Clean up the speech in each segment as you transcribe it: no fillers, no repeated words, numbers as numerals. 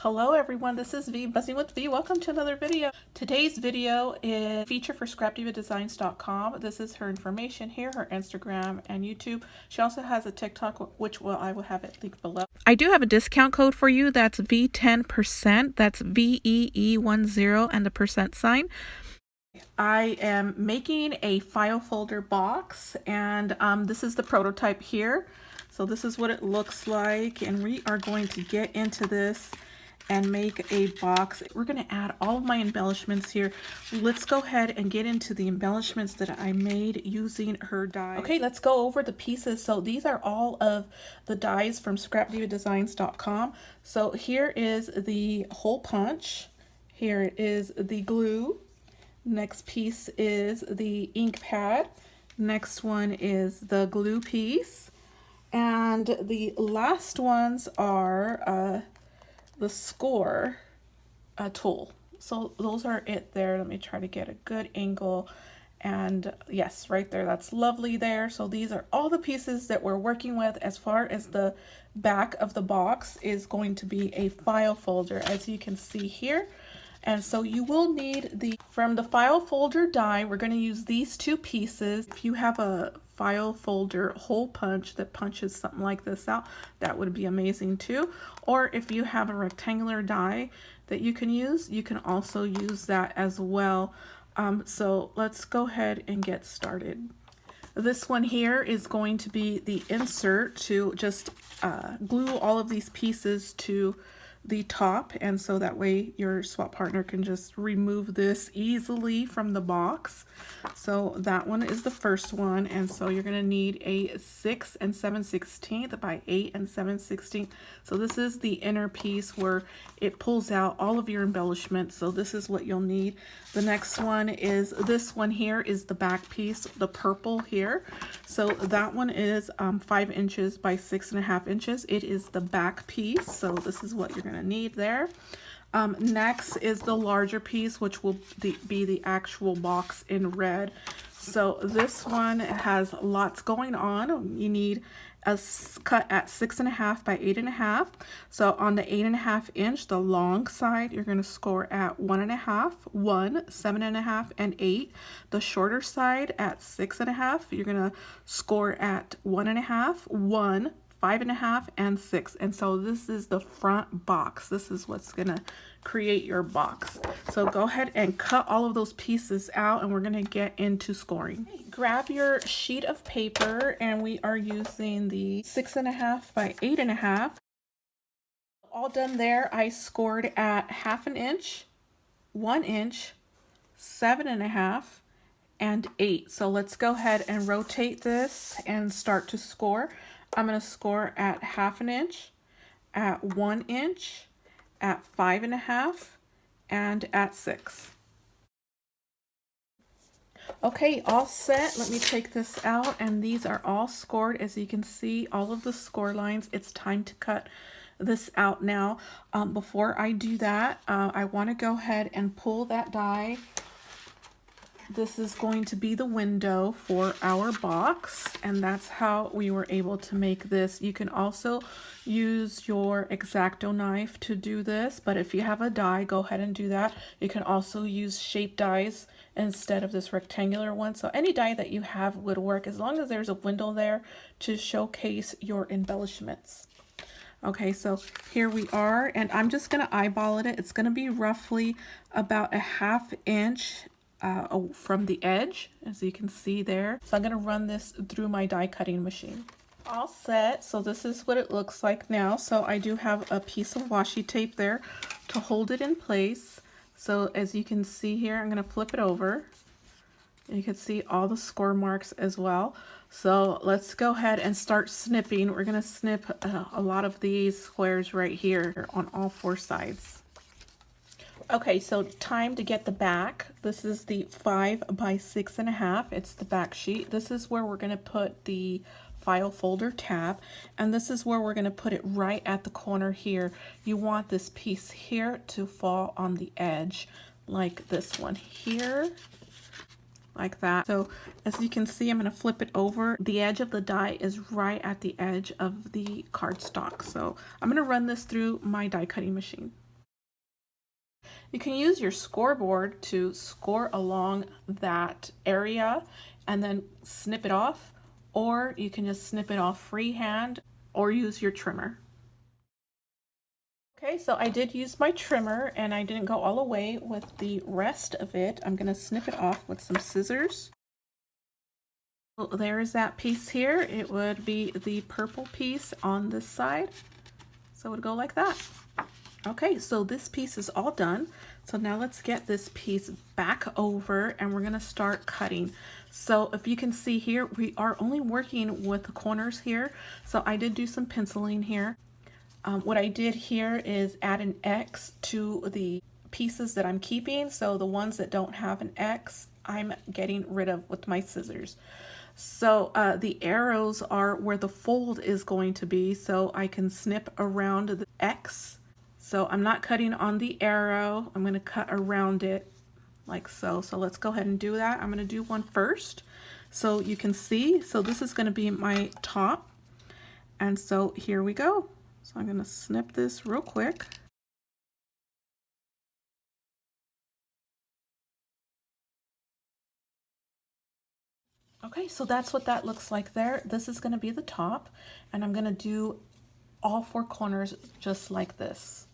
Hello everyone, this is V, Buzzing with V. Welcome to another video. Today's video is a feature for scrapdivadesigns.com. This is her information here, her Instagram and YouTube. She also has a TikTok, which I will have it linked below. I do have a discount code for you. That's V10%. That's VEE10 and the percent sign. I am making a file folder box, and this is the prototype here. So this is what it looks like, and we are going to get into this and make a box. We're going to add all of my embellishments here. Let's go ahead and get into the embellishments that I made using her die. Okay, let's go over the pieces. So these are all of the dies from scrapdivadesigns.com. So here is the hole punch. Here is the glue. Next piece is the ink pad. Next one is the glue piece. And the last ones are the score tool. So those are it there. Let me try to get a good angle. And yes, right there, that's lovely there. So these are all the pieces that we're working with. As far as the back of the box is going to be a file folder, as you can see here. And so you will need from the file folder die, we're going to use these two pieces. If you have a file folder hole punch that punches something like this out, that would be amazing too. Or if you have a rectangular die that you can also use that as well. So let's go ahead and get started. This one here is going to be the insert to just glue all of these pieces to the top, and so that way your swap partner can just remove this easily from the box. So that one is the first one, and so you're going to need a 6 7/16 by 8 7/16. So this is the inner piece where it pulls out all of your embellishments. So this is what you'll need. The next one is this one here is the back piece, the purple here. So that one is 5 inches by 6.5 inches. It is the back piece. So this is what you're going to need there. Next is the larger piece, which will be the actual box in red. So this one has lots going on. You need a cut at 6.5 by 8.5. So on the 8.5 inch, the long side, you're going to score at 1.5, 1, 7.5, and 8. The shorter side at 6.5, you're going to score at 1.5, 1, 5.5, and 6. And so this is the front box. This is what's gonna create your box. So go ahead and cut all of those pieces out, and we're gonna get into scoring. Okay, grab your sheet of paper, and we are using the 6.5 by 8.5. All done there. I scored at 1/2 inch, 1 inch, 7.5, and 8. So let's go ahead and rotate this and start to score. I'm going to score at 1/2 inch, at 1 inch, at 5.5, and at 6. Okay, all set. Let me take this out, and these are all scored. As you can see, all of the score lines. It's time to cut this out now. Before I do that, I want to go ahead and pull that die. This is going to be the window for our box, and that's how we were able to make this. You can also use your X-Acto knife to do this, but if you have a die, go ahead and do that. You can also use shape dies instead of this rectangular one. So any die that you have would work, as long as there's a window there to showcase your embellishments. Okay, so here we are, and I'm just going to eyeball it. It's going to be roughly about a 1/2 inch from the edge, as you can see there. So I'm going to run this through my die cutting machine. All set. So this is what it looks like now. So I do have a piece of washi tape there to hold it in place. So as you can see here, I'm going to flip it over. You can see all the score marks as well. So let's go ahead and start snipping. We're going to snip a lot of these squares right here on all 4 sides. Okay, so time to get the back. This is the 5 by 6.5. It's the back sheet. This is where we're going to put the file folder tab, and this is where we're going to put it right at the corner here. You want this piece here to fall on the edge, like this one here, like that. So as you can see, I'm going to flip it over. The edge of the die is right at the edge of the cardstock. So I'm going to run this through my die cutting machine. You can use your scoreboard to score along that area and then snip it off, or you can just snip it off freehand or use your trimmer. Okay, so I did use my trimmer and I didn't go all the way with the rest of it. I'm going to snip it off with some scissors. Well, there's that piece here. It would be the purple piece on this side. So it would go like that. Okay, so this piece is all done. So now let's get this piece back over and we're gonna start cutting. So if you can see here, we are only working with the corners here. So I did do some penciling here. What I did here is add an X to the pieces that I'm keeping. So the ones that don't have an X, I'm getting rid of with my scissors. So the arrows are where the fold is going to be, so I can snip around the X. So I'm not cutting on the arrow, I'm going to cut around it like so. So let's go ahead and do that. I'm going to do one first so you can see. So this is going to be my top, and so here we go. So I'm going to snip this real quick. Okay, so that's what that looks like there. This is going to be the top, and I'm going to do all four corners just like this.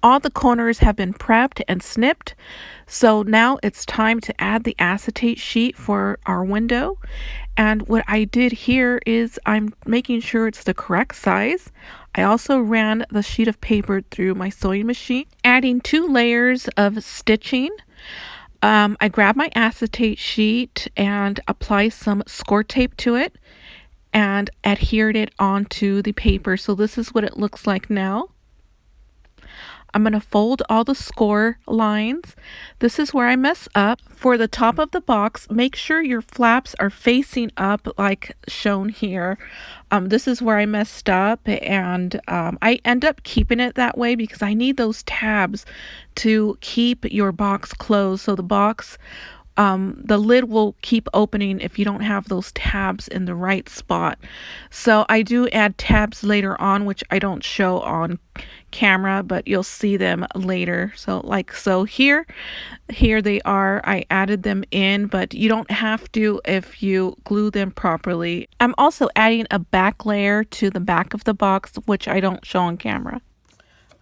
All the corners have been prepped and snipped, so now it's time to add the acetate sheet for our window. And what I did here is I'm making sure it's the correct size. I also ran the sheet of paper through my sewing machine, adding 2 layers of stitching. I grabbed my acetate sheet and applied some score tape to it and adhered it onto the paper. So this is what it looks like now. I'm going to fold all the score lines. This is where I mess up. For the top of the box, make sure your flaps are facing up like shown here. This is where I messed up, and I end up keeping it that way because I need those tabs to keep your box closed. So the box, the lid will keep opening if you don't have those tabs in the right spot. So I do add tabs later on, which I don't show on camera, but you'll see them later. So like so here they are. I added them in, but you don't have to if you glue them properly. I'm also adding a back layer to the back of the box, which I don't show on camera.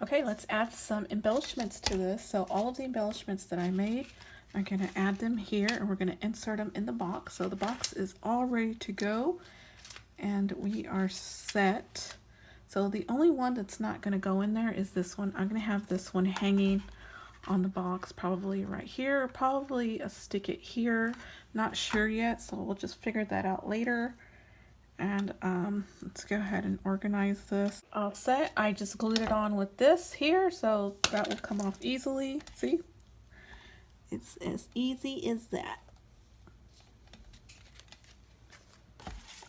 Okay, let's add some embellishments to this. So all of the embellishments that I made, I'm going to add them here and we're going to insert them in the box. So the box is all ready to go and we are set. So the only one that's not going to go in there is this one. I'm going to have this one hanging on the box, probably right here, probably stick it here. Not sure yet, so we'll just figure that out later. And let's go ahead and organize this. All set. I just glued it on with this here, so that will come off easily. See? It's as easy as that.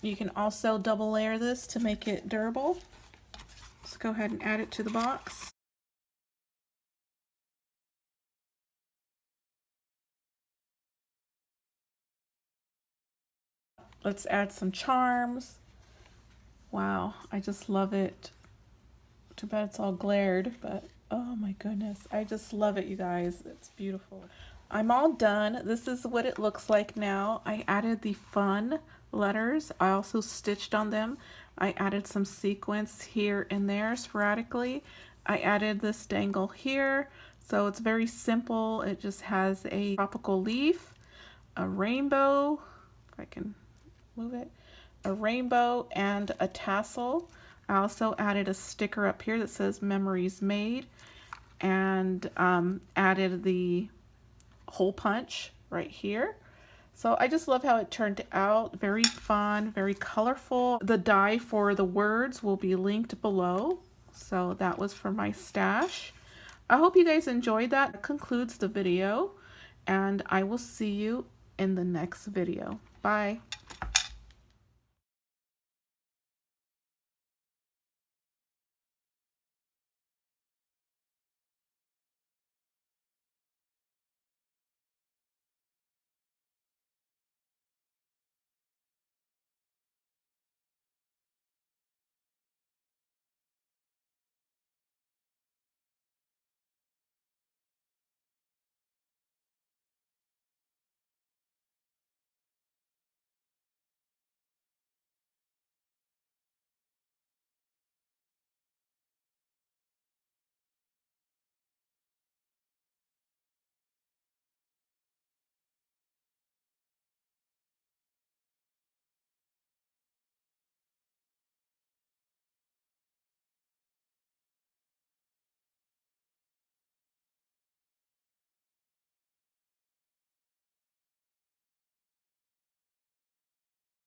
You can also double layer this to make it durable. Let's go ahead and add it to the box. Let's add some charms. Wow, I just love it. Too bad it's all glared, but oh my goodness, I just love it, you guys. It's beautiful. I'm all done. This is what it looks like now. I added the fun letters. I also stitched on them. I added some sequins here and there sporadically. I added this dangle here. So it's very simple. It just has a tropical leaf, a rainbow, if I can move it, a rainbow and a tassel. I also added a sticker up here that says memories made, and added the hole punch right here. So I just love how it turned out. Very fun, very colorful. The die for the words will be linked below. So that was for my stash. I hope you guys enjoyed that. That concludes the video, and I will see you in the next video. Bye.